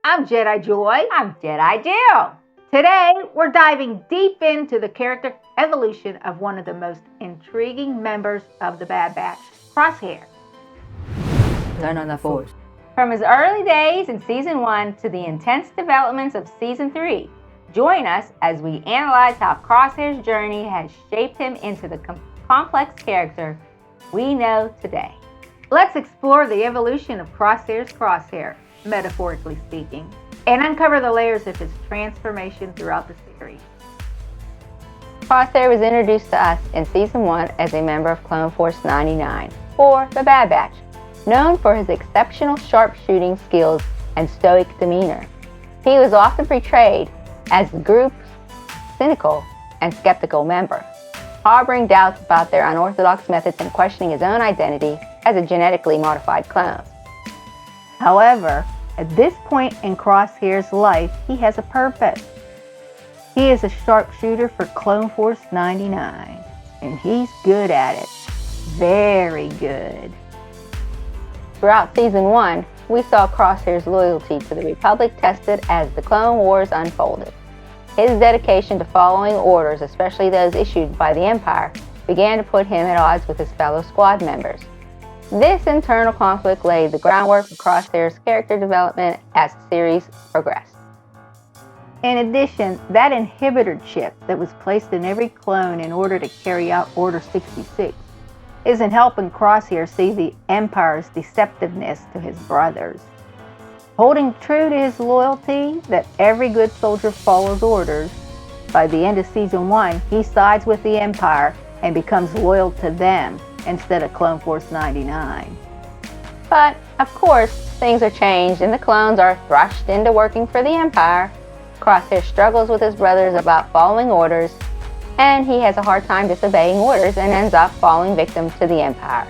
I'm Jedi Joy. I'm Jedi Jill. Today, we're diving deep into the character evolution of one of the most intriguing members of the Bad Batch, Crosshair. Learn on the Force. From his early days in Season 1 to the intense developments of Season 3, join us as we analyze how Crosshair's journey has shaped him into the complex character we know today. Let's explore the evolution of Crosshair's crosshair, metaphorically speaking, and uncover the layers of his transformation throughout the series. Crosshair was introduced to us in Season 1 as a member of Clone Force 99, or the Bad Batch, known for his exceptional sharpshooting skills and stoic demeanor. He was often portrayed as the group's cynical and skeptical member, harboring doubts about their unorthodox methods and questioning his own identity as a genetically modified clone. However, at this point in Crosshair's life, he has a purpose. He is a sharpshooter for Clone Force 99, and he's good at it. Very good. Throughout Season 1, we saw Crosshair's loyalty to the Republic tested as the Clone Wars unfolded. His dedication to following orders, especially those issued by the Empire, began to put him at odds with his fellow squad members. This internal conflict laid the groundwork for Crosshair's character development as the series progressed. In addition, that inhibitor chip that was placed in every clone in order to carry out Order 66 isn't helping Crosshair see the Empire's deceptiveness to his brothers. Holding true to his loyalty that every good soldier follows orders, by the end of Season 1, he sides with the Empire and becomes loyal to them instead of Clone Force 99. But, of course, things are changed and the clones are thrust into working for the Empire. Crosshair struggles with his brothers about following orders, and he has a hard time disobeying orders and ends up falling victim to the Empire.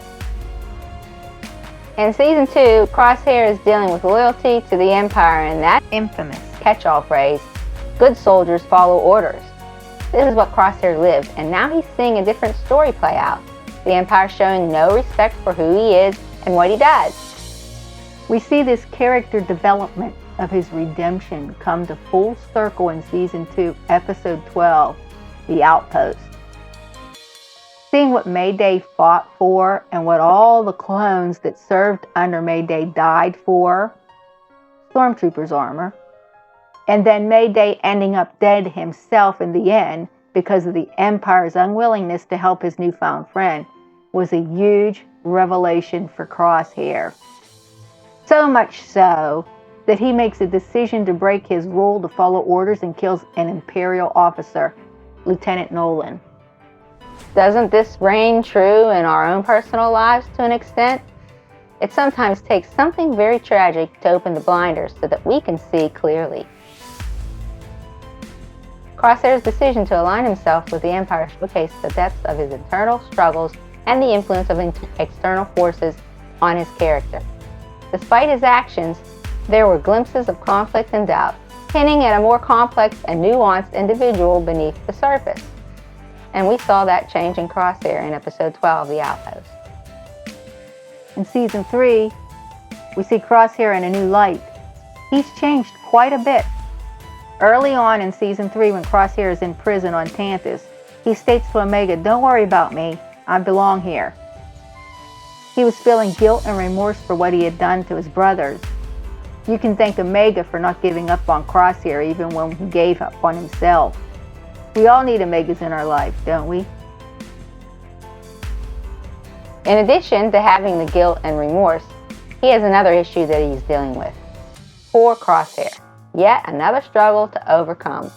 In Season 2, Crosshair is dealing with loyalty to the Empire and that infamous catch-all phrase, good soldiers follow orders. This is what Crosshair lived, and now he's seeing a different story play out. The Empire showing no respect for who he is and what he does. We see this character development of his redemption come to full circle in Season 2, Episode 12, The Outpost. Seeing what Mayday fought for and what all the clones that served under Mayday died for, Stormtrooper's armor, and then Mayday ending up dead himself in the end because of the Empire's unwillingness to help his newfound friend, was a huge revelation for Crosshair. So much so that he makes a decision to break his rule to follow orders and kills an Imperial officer, Lieutenant Nolan. Doesn't this reign true in our own personal lives to an extent? It sometimes takes something very tragic to open the blinders so that we can see clearly. Crosshair's decision to align himself with the Empire showcased the depths of his internal struggles and the influence of external forces on his character. Despite his actions, there were glimpses of conflict and doubt, hinting at a more complex and nuanced individual beneath the surface. And we saw that change in Crosshair in Episode 12, The Outpost. In Season 3, we see Crosshair in a new light. He's changed quite a bit. Early on in Season 3, when Crosshair is in prison on Tantus, he states to Omega, "Don't worry about me, I belong here." He was feeling guilt and remorse for what he had done to his brothers. You can thank Omega for not giving up on Crosshair even when he gave up on himself. We all need Omegas in our life, don't we? In addition to having the guilt and remorse, he has another issue that he's dealing with. Poor Crosshair. Yet another struggle to overcome.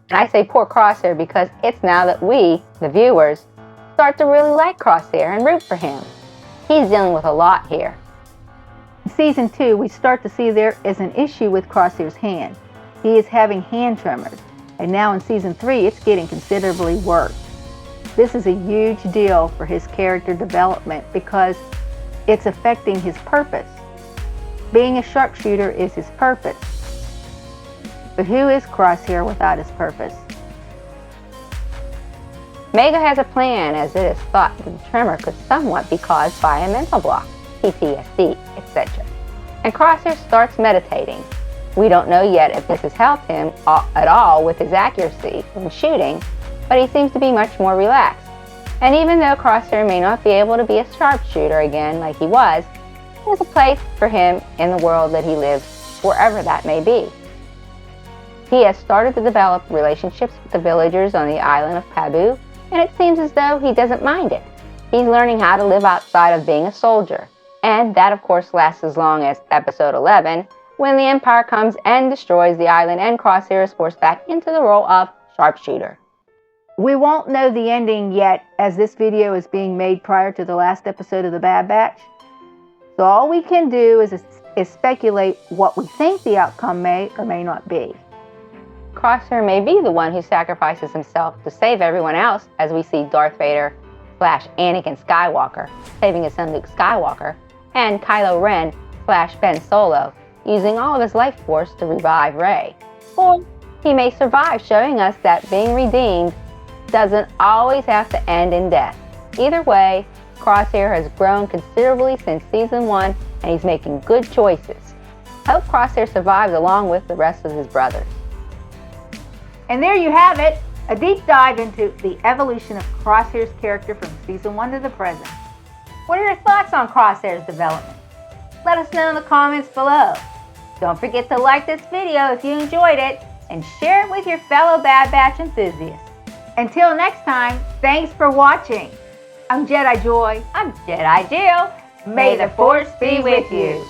And I say poor Crosshair because it's now that we, the viewers, start to really like Crosshair and root for him. He's dealing with a lot here. In Season 2, we start to see there is an issue with Crosshair's hand. He is having hand tremors. And now in Season 3, it's getting considerably worse. This is a huge deal for his character development because it's affecting his purpose. Being a sharpshooter is his purpose. But who is Crosshair without his purpose? Omega has a plan, as it is thought that the tremor could somewhat be caused by a mental block, PTSD, etc. And Crosshair starts meditating. We don't know yet if this has helped him at all with his accuracy when shooting, but he seems to be much more relaxed. And even though Crosshair may not be able to be a sharpshooter again like he was, there's a place for him in the world that he lives, wherever that may be. He has started to develop relationships with the villagers on the island of Pabu, and it seems as though he doesn't mind it. He's learning how to live outside of being a soldier, and that of course lasts as long as episode 11, when the Empire comes and destroys the island and Crosshair is forced back into the role of sharpshooter. We won't know the ending yet, as this video is being made prior to the last episode of The Bad Batch. So all we can do is speculate what we think the outcome may or may not be. Crosshair may be the one who sacrifices himself to save everyone else, as we see Darth Vader / Anakin Skywalker saving his son Luke Skywalker, and Kylo Ren / Ben Solo using all of his life force to revive Rey. Or he may survive, showing us that being redeemed doesn't always have to end in death. Either way, Crosshair has grown considerably since Season 1, and he's making good choices. I hope Crosshair survives along with the rest of his brothers. And there you have it, a deep dive into the evolution of Crosshair's character from Season 1 to the present. What are your thoughts on Crosshair's development? Let us know in the comments below. Don't forget to like this video if you enjoyed it, and share it with your fellow Bad Batch enthusiasts. Until next time, thanks for watching. I'm Jedi Joy. I'm Jedi Jill. May the Force be with you.